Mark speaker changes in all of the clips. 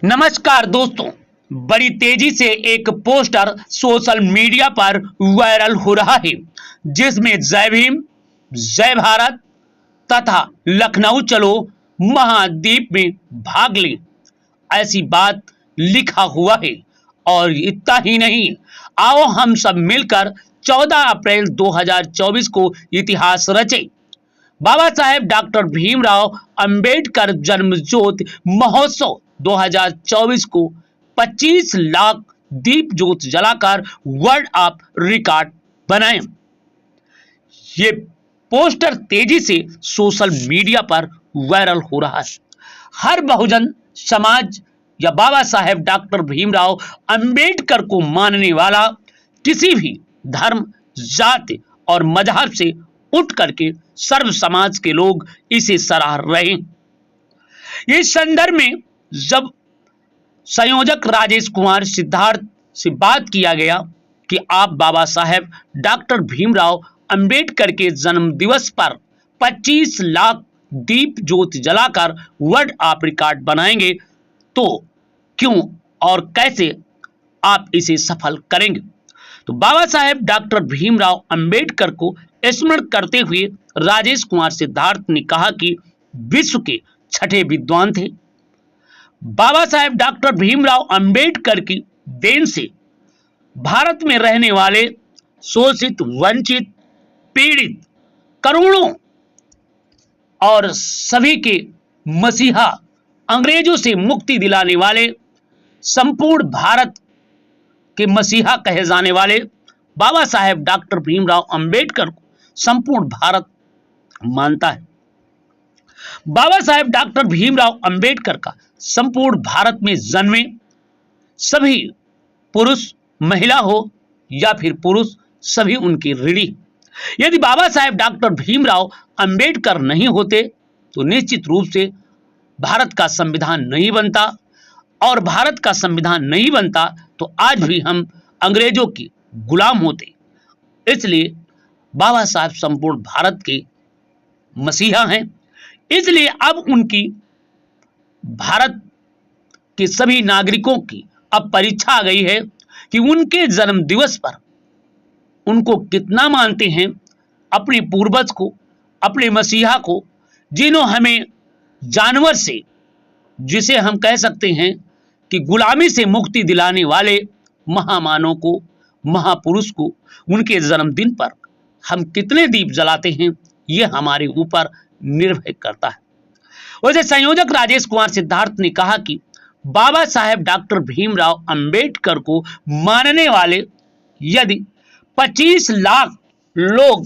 Speaker 1: नमस्कार दोस्तों, बड़ी तेजी से एक पोस्टर सोशल मीडिया पर वायरल हो रहा है जिसमें जय भीम, जय भारत तथा लखनऊ चलो महाद्वीप में भाग लें ऐसी बात लिखा हुआ है। और इतना ही नहीं, आओ हम सब मिलकर 14 अप्रैल 2024 को इतिहास रचे। बाबा साहेब डॉक्टर भीमराव अंबेडकर जन्म ज्योति महोत्सव 2024 को 25 लाख दीप ज्योत जलाकर वर्ल्ड ऑफ रिकॉर्ड बनाए। ये पोस्टर तेजी से सोशल मीडिया पर वायरल हो रहा है। हर बहुजन समाज या बाबा साहेब डॉक्टर भीमराव अंबेडकर को मानने वाला किसी भी धर्म, जाति और मजहब से उठ करके सर्व समाज के लोग इसे सराह रहे हैं। इस संदर्भ में जब संयोजक राजेश कुमार सिद्धार्थ से बात किया गया कि आप बाबा साहेब डॉक्टर भीमराव अंबेडकर के जन्म दिवस पर 25 लाख दीप ज्योति जलाकर वर्ल्ड ऑफ रिकॉर्ड बनाएंगे, तो क्यों और कैसे आप इसे सफल करेंगे। तो बाबा साहेब डॉक्टर भीमराव अंबेडकर को स्मरण करते हुए राजेश कुमार सिद्धार्थ ने कहा कि विश्व के छठे विद्वान थे। बाबा साहेब डॉक्टर भीमराव अंबेडकर की देन से भारत में रहने वाले शोषित, वंचित, पीड़ित करोड़ों और सभी के मसीहा, अंग्रेजों से मुक्ति दिलाने वाले, संपूर्ण भारत के मसीहा कहे जाने वाले बाबा साहेब डॉक्टर भीमराव अंबेडकर को संपूर्ण भारत मानता है। बाबा साहेब डॉक्टर भीमराव अंबेडकर का संपूर्ण भारत में जन्मे सभी पुरुष, महिला हो या फिर पुरुष, सभी उनकी ऋणी। यदि बाबा साहेब डॉक्टर भीमराव अंबेडकर नहीं होते तो निश्चित रूप से भारत का संविधान नहीं बनता, और भारत का संविधान नहीं बनता तो आज भी हम अंग्रेजों की गुलाम होते। इसलिए बाबा साहब संपूर्ण भारत के मसीहा हैं। इसलिए अब उनकी भारत के सभी नागरिकों की अब परीक्षा आ गई है कि उनके जन्म दिवस पर उनको कितना मानते हैं, अपने पूर्वज को, अपने मसीहा को, जिन्हों हमें जानवर से, जिसे हम कह सकते हैं कि गुलामी से मुक्ति दिलाने वाले महामानव को, महापुरुष को, उनके जन्मदिन पर हम कितने दीप जलाते हैं, यह हमारे ऊपर निर्भर करता है। वैसे संयोजक राजेश कुमार सिद्धार्थ ने कहा कि बाबा साहेब डॉक्टर भीमराव अंबेडकर को मानने वाले यदि 25 लाख लोग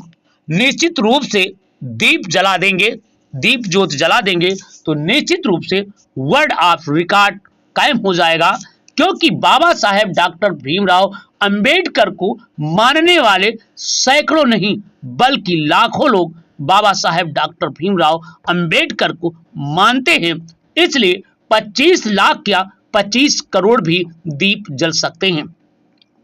Speaker 1: निश्चित रूप से दीप जला देंगे, दीप ज्योत जला देंगे, तो निश्चित रूप से वर्ल्ड ऑफ रिकॉर्ड कायम हो जाएगा। क्योंकि बाबा साहेब डॉक्टर भीमराव अंबेडकर को मानने वाले सैकड़ों नहीं बल्कि लाखों लोग बाबा साहेब डॉक्टर भीमराव अंबेडकर को मानते हैं। इसलिए 25 लाख या 25 करोड़ भी दीप जल सकते हैं,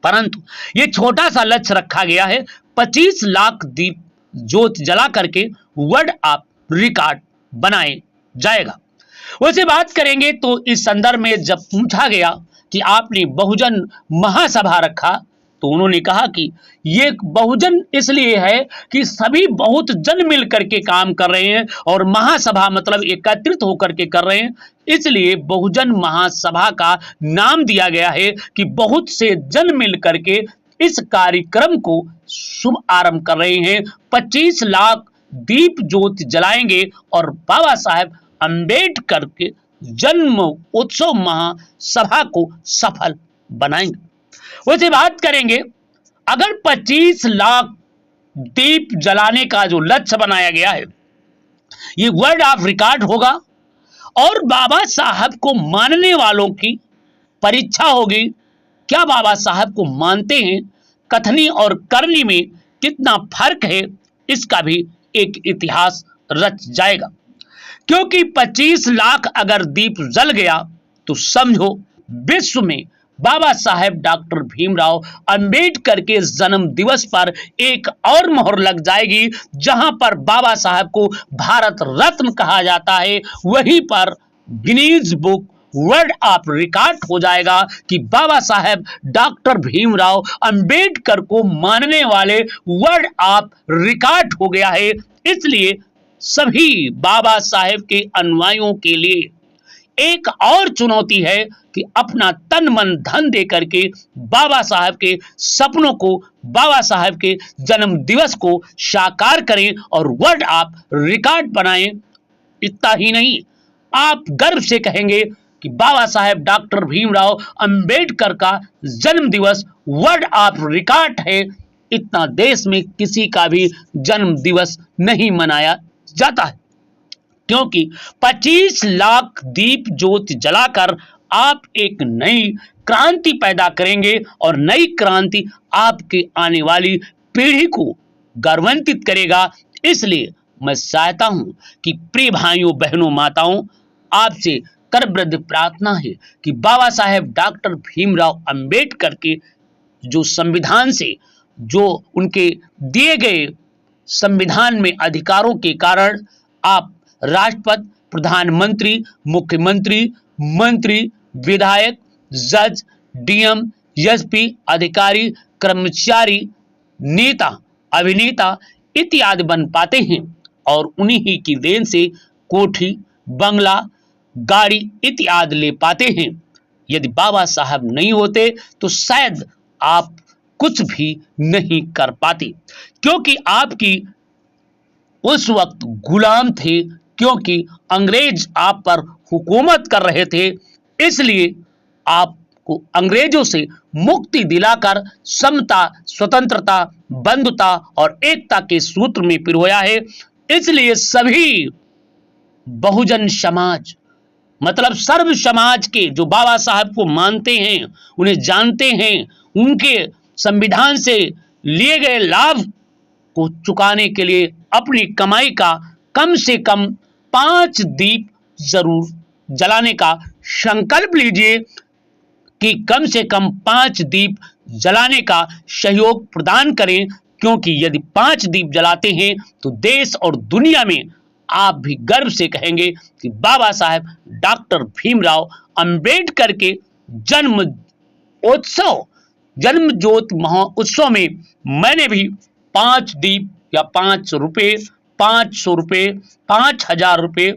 Speaker 1: परंतु ये छोटा सा लक्ष्य रखा गया है, 25 लाख दीप ज्योत जला करके वर्ल्ड ऑफ रिकॉर्ड बनाए जाएगा। वैसे बात करेंगे तो इस संदर्भ में जब पूछा गया कि आपने बहुजन महासभा रखा, तो उन्होंने कहा कि ये बहुजन इसलिए है कि सभी बहुत जन मिल करके काम कर रहे हैं, और महासभा मतलब एकत्रित होकर के कर रहे हैं, इसलिए बहुजन महासभा का नाम दिया गया है कि बहुत से जन मिल करके इस कार्यक्रम को शुभ आरंभ कर रहे हैं। 25 लाख दीप ज्योति जलाएंगे और बाबा साहेब अंबेडकर के जन्म उत्सव महासभा को सफल बनाएंगे। वैसे बात करेंगे, अगर 25 लाख दीप जलाने का जो लक्ष्य बनाया गया है, ये वर्ल्ड ऑफ रिकॉर्ड होगा, और बाबा साहब को मानने वालों की परीक्षा होगी। क्या बाबा साहब को मानते हैं, कथनी और करनी में कितना फर्क है, इसका भी एक इतिहास रच जाएगा। क्योंकि 25 लाख अगर दीप जल गया तो समझो विश्व में बाबा साहेब डॉक्टर भीमराव अंबेडकर के जन्म दिवस पर एक और मोहर लग जाएगी। जहां पर बाबा साहेब को भारत रत्न कहा जाता है, वहीं पर Guinness book word of record हो जाएगा कि बाबा साहेब डॉक्टर भीमराव अंबेडकर को मानने वाले वर्ड ऑफ रिकॉर्ड हो गया है। इसलिए सभी बाबा साहेब के अनुयायियों के लिए एक और चुनौती है कि अपना तन मन धन दे करके बाबा साहब के सपनों को, बाबा साहब के जन्म दिवस को साकार करें और वर्ड ऑफ रिकॉर्ड बनाएं। इतना ही नहीं, आप गर्व से कहेंगे कि बाबा साहेब डॉक्टर भीमराव अंबेडकर का जन्म दिवस वर्ड ऑफ रिकॉर्ड है। इतना देश में किसी का भी जन्म दिवस नहीं मनाया जाता है, क्योंकि 25 लाख दीप ज्योति जलाकर आप एक नई क्रांति पैदा करेंगे और नई क्रांति आपके आने वाली पीढ़ी को गौरवान्वित करेगा। इसलिए मैं चाहता हूं कि प्रिय भाइयों, बहनों, माताओं, आपसे करबद्ध प्रार्थना है कि बाबा साहेब डॉक्टर भीमराव अंबेडकर के जो संविधान से, जो उनके दिए गए संविधान में अधिकारों के कारण आप राष्ट्रपति, प्रधानमंत्री, मुख्यमंत्री, मंत्री, विधायक, जज, डीएम, एसपी, अधिकारी, कर्मचारी, नेता, अभिनेता इत्यादि बन पाते हैं और उन्हीं ही की देन से कोठी, बंगला, गाड़ी इत्यादि ले पाते हैं। यदि बाबा साहब नहीं होते तो शायद आप कुछ भी नहीं कर पाते, क्योंकि आपकी उस वक्त गुलाम थे, क्योंकि अंग्रेज आप पर हुकूमत कर रहे थे। इसलिए आपको अंग्रेजों से मुक्ति दिलाकर समता, स्वतंत्रता, बंधुता और एकता के सूत्र में पिरोया है। इसलिए सभी बहुजन समाज, मतलब सर्व समाज के जो बाबा साहब को मानते हैं, उन्हें जानते हैं, उनके संविधान से लिए गए लाभ को चुकाने के लिए अपनी कमाई का कम से कम 5 दीप जरूर जलाने का संकल्प लीजिए, कि कम से कम 5 दीप जलाने का सहयोग प्रदान करें, क्योंकि यदि 5 दीप जलाते हैं तो देश और दुनिया में आप भी गर्व से कहेंगे कि बाबा साहेब डॉक्टर भीमराव अंबेडकर के जन्म उत्सव, जन्म ज्योति महोत्सव में मैंने भी 5 दीप या 5 रुपए, 500 रुपए, 5000 रुपए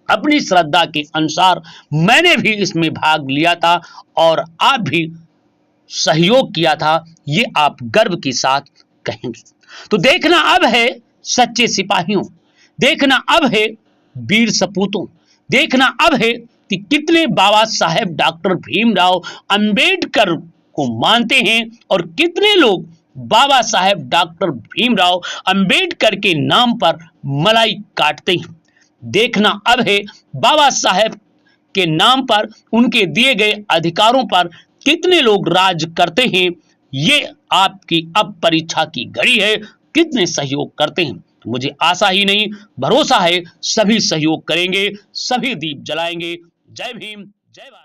Speaker 1: अपनी श्रद्धा के अनुसार मैंने भी इसमें भाग लिया था और आप भी सहयोग किया था, ये आप गर्व के साथ कहेंगे। तो देखना अब है सच्चे सिपाहियों, देखना अब है वीर सपूतों, देखना अब है कि कितने बाबा साहेब डॉक्टर भीमराव अंबेडकर को मानते हैं और कितने लोग बाबा साहेब डॉक्टर भीमराव अंबेडकर के नाम पर मलाई काटते हैं। देखना अब है बाबा साहेब के नाम पर, उनके दिए गए अधिकारों पर कितने लोग राज करते हैं। ये आपकी अब परीक्षा की घड़ी है, कितने सहयोग करते हैं। मुझे आशा ही नहीं, भरोसा है सभी सहयोग करेंगे, सभी दीप जलाएंगे। जय भीम, जय भारत।